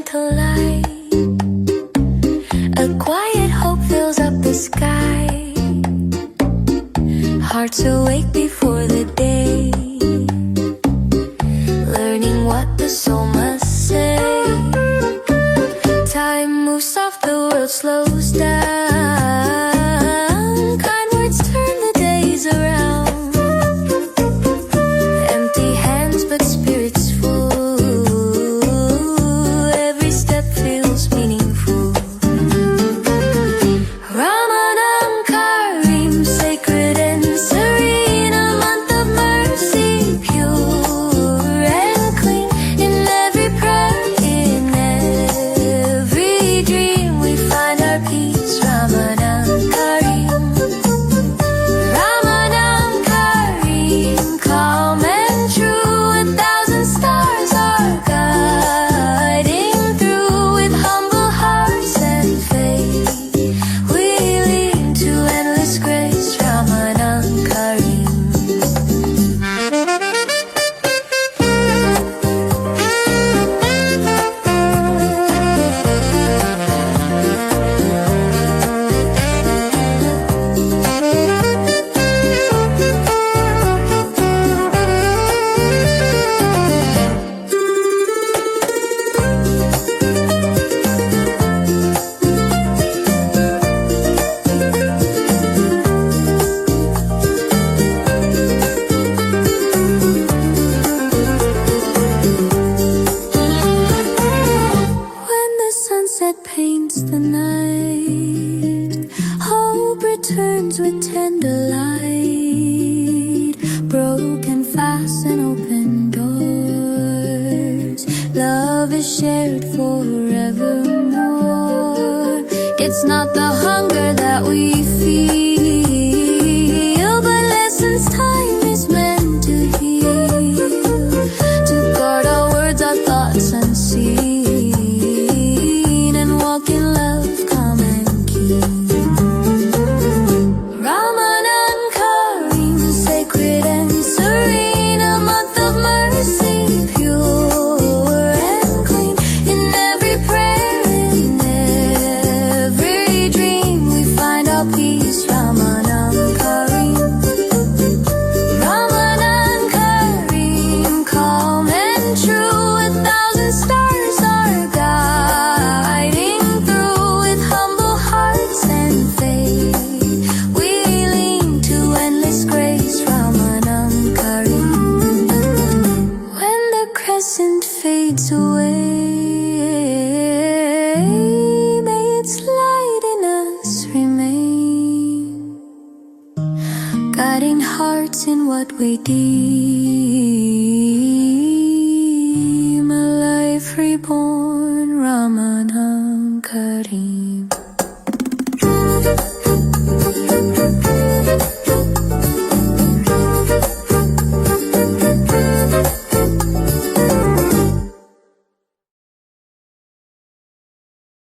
gentle light. A quiet hope fills up the sky. Hearts awake before the day, learning what the soul must say. Time moves soft, the world slows down. Kind words turn the days around. Empty hands but spirits full. Every step feels meaningful. Ramadan Kareem, sacred and serene, a month of mercy, pure and clean. In every prayer, in every dream, we find our peace. Ramadan Kareem, Ramadan Kareem, calm and true. 1,000 stars are guiding through. With humble hearts and faith, we lean to endless grace. Ramadan Kareem. When the sunset paints the night, hope returns with tender light. Broken fast and open doors, love is shared forevermore. It's not the hunger that we feel, but lessons time is meant to heal. To guard our words, our thoughts unseen, and walk in love, calm and keen. Ramadan Kareem, sacred and serene, a month of mercy, pure and clean. In every prayer, in every dream, we find our peace. Ramadan Kareem, Ramadan Kareem, calm and true. 1,000 stars are guiding through. With humble hearts and faith, we lean to endless grace. Ramadan Kareem. When the crescent fades away, may its light in us remain, guiding hearts in what we deem.